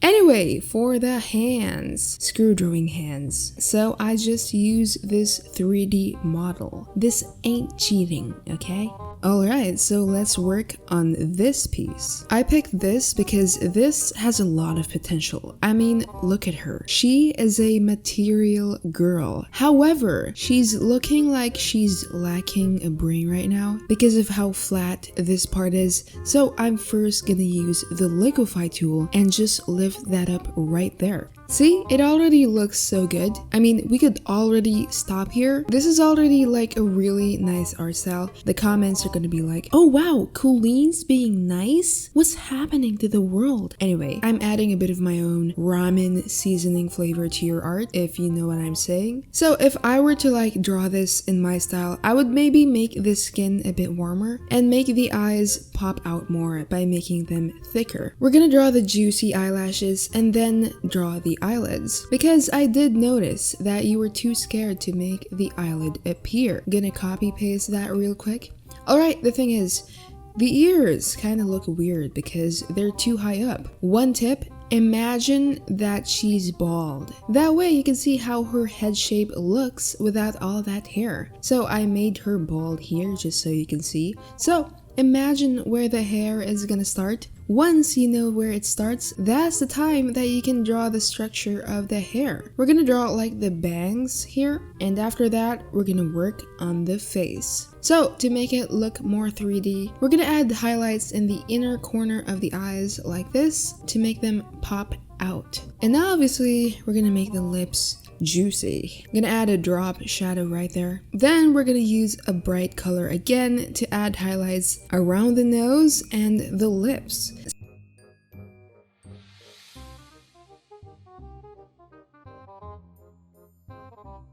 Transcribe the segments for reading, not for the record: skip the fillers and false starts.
Anyway, for the hands, screw drawing hands. So I just use this 3D model. This ain't cheating, okay? Alright, so let's work on this piece. I picked this because this has a lot of potential. I mean, look at her. She is a material girl. However, she's looking like she's lacking a brain right now because of how flat this part is. So I'm first gonna use the liquefy tool and just lift that up right there. See, it already looks so good. I mean, we could already stop here. This is already like a really nice art style. The comments are gonna be like, oh wow, Kooleen's being nice? What's happening to the world? Anyway, I'm adding a bit of my own ramen seasoning flavor to your art, if you know what I'm saying. So if I were to like draw this in my style, I would maybe make the skin a bit warmer and make the eyes pop out more by making them thicker. We're gonna draw the juicy eyelashes and then draw the eyelids, because I did notice that you were too scared to make the eyelid appear. Gonna copy paste that real quick. Alright, the thing is, the ears kind of look weird because they're too high up. One tip, imagine that she's bald. That way you can see how her head shape looks without all that hair. So I made her bald here just so you can see. So imagine where the hair is gonna start. Once you know where it starts, that's the time that you can draw the structure of the hair. We're gonna draw like the bangs here, and after that, we're gonna work on the face. So to make it look more 3D, we're gonna add the highlights in the inner corner of the eyes like this to make them pop out. And now obviously, we're gonna make the lips juicy. I'm gonna add a drop shadow right there. Then we're gonna use a bright color again to add highlights around the nose and the lips.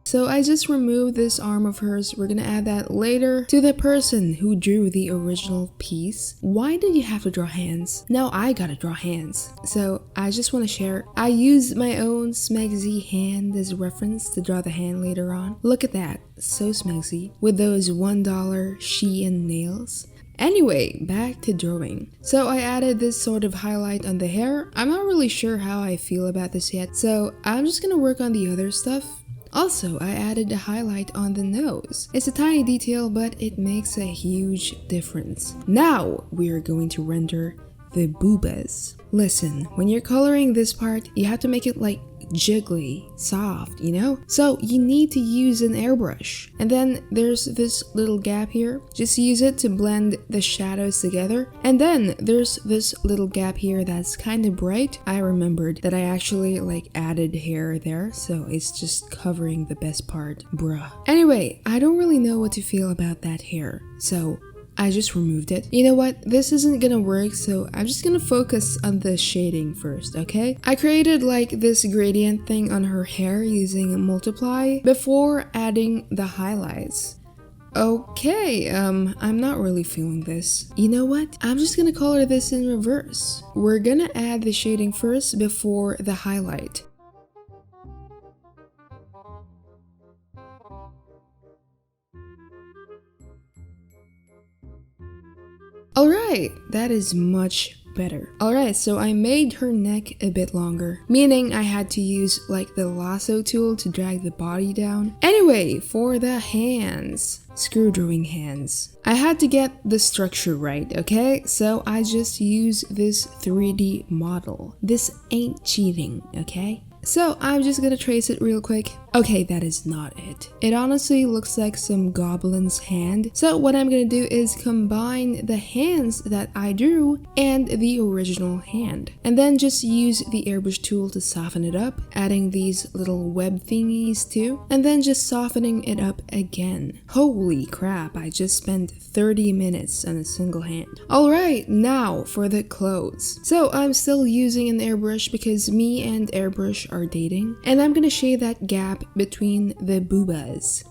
So I just removed this arm of hers. We're gonna add that later to the person who drew the original piece. Why did you have to draw hands? Now I gotta draw hands. So I just want to share. I used my own smegsy hand as a reference to draw the hand later on. Look at that, so smegsy with those $1 Shein nails. Anyway, back to drawing. So I added this sort of highlight on the hair. I'm not really sure how I feel about this yet, so I'm just gonna work on the other stuff. Also, I added a highlight on the nose. It's a tiny detail, but it makes a huge difference. Now, we are going to render the boobas. Listen, when you're coloring this part, you have to make it like jiggly, soft, you know? So you need to use an airbrush. And then there's this little gap here. Just use it to blend the shadows together. And then there's this little gap here that's kind of bright. I remembered that I actually like added hair there, so it's just covering the best part, bruh. Anyway, I don't really know what to feel about that hair, so I just removed it. You know what? This isn't gonna work, so I'm just gonna focus on the shading first, okay? I created like this gradient thing on her hair using multiply before adding the highlights. Okay, I'm not really feeling this. You know what? I'm just gonna color this in reverse. We're gonna add the shading first before the highlight. Alright, that is much better. Alright, so I made her neck a bit longer, meaning I had to use like the lasso tool to drag the body down. Anyway, for the hands, screw drawing hands, I had to get the structure right, okay? So I just use this 3D model. This ain't cheating, okay? So I'm just gonna trace it real quick. Okay, that is not it. It honestly looks like some goblin's hand. So what I'm gonna do is combine the hands that I drew and the original hand. And then just use the airbrush tool to soften it up, adding these little web thingies too. And then just softening it up again. Holy crap, I just spent 30 minutes on a single hand. Alright, now for the clothes. So I'm still using an airbrush because me and airbrush are dating. And I'm gonna shade that gap between the boobas.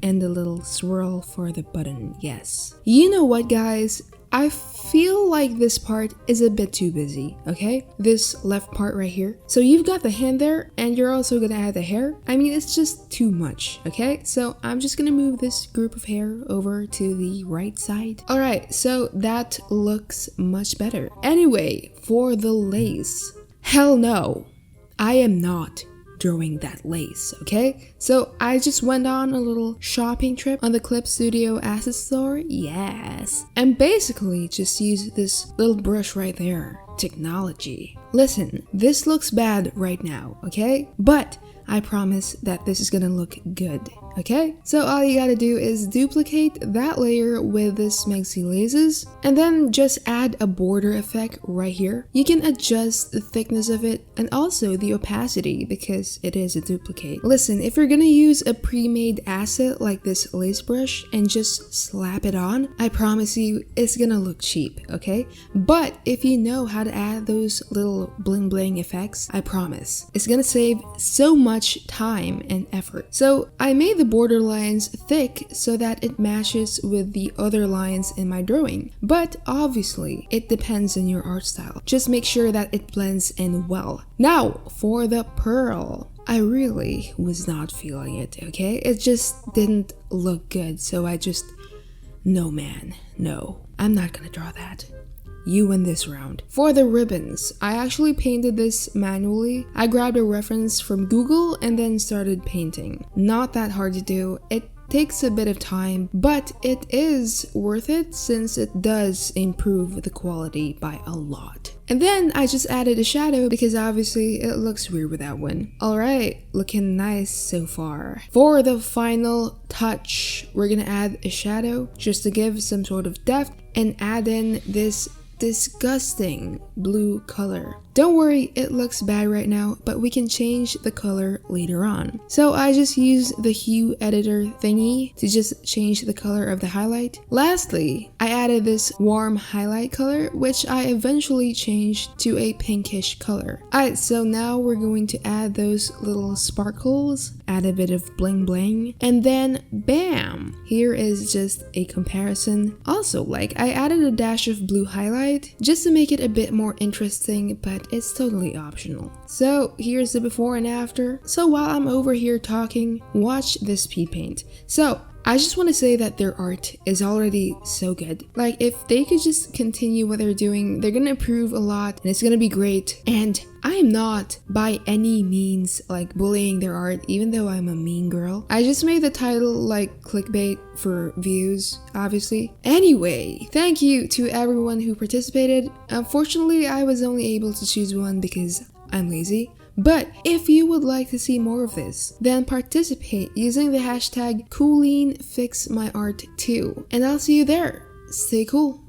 And a little swirl for the button, yes. You know what, guys? I feel like this part is a bit too busy, okay? This left part right here. So you've got the hand there, and you're also gonna add the hair. I mean, it's just too much, okay? So I'm just gonna move this group of hair over to the right side. Alright, so that looks much better. Anyway, for the lace. Hell no, I am not drawing that lace, okay? So I just went on a little shopping trip on the Clip Studio asset store, yes. And basically just used this little brush right there. Technology. Listen, this looks bad right now, okay? But I promise that this is gonna look good, okay? So all you gotta do is duplicate that layer with the Smexy laces and then just add a border effect right here. You can adjust the thickness of it and also the opacity because it is a duplicate. Listen, if you're gonna use a pre-made asset like this lace brush and just slap it on, I promise you it's gonna look cheap, okay? But if you know how to add those little bling bling effects, I promise it's gonna save so much time and effort. So I made the border lines thick so that it matches with the other lines in my drawing. But obviously, it depends on your art style. Just make sure that it blends in well. Now, for the pearl. I really was not feeling it, okay? It just didn't look good, so no man, no. I'm not gonna draw that. You win this round. For the ribbons, I actually painted this manually. I grabbed a reference from Google and then started painting. Not that hard to do. It takes a bit of time, but it is worth it since it does improve the quality by a lot. And then I just added a shadow because obviously it looks weird without one. Alright, looking nice so far. For the final touch, we're gonna add a shadow just to give some sort of depth and add in this disgusting blue color. Don't worry, it looks bad right now, but we can change the color later on. So I just used the hue editor thingy to just change the color of the highlight. Lastly, I added this warm highlight color, which I eventually changed to a pinkish color. Alright, so now we're going to add those little sparkles, add a bit of bling bling, and then bam! Here is just a comparison. Also, like, I added a dash of blue highlight just to make it a bit more interesting, but it's totally optional. So here's the before and after. So while I'm over here talking, watch this speed paint. So I just want to say that their art is already so good. Like, if they could just continue what they're doing, they're gonna improve a lot and it's gonna be great. And I am not by any means like bullying their art, even though I'm a mean girl. I just made the title like clickbait for views, obviously. Anyway, thank you to everyone who participated. Unfortunately, I was only able to choose one because I'm lazy. But if you would like to see more of this, then participate using the hashtag KooleenFixMyArt2. And I'll see you there. Stay cool.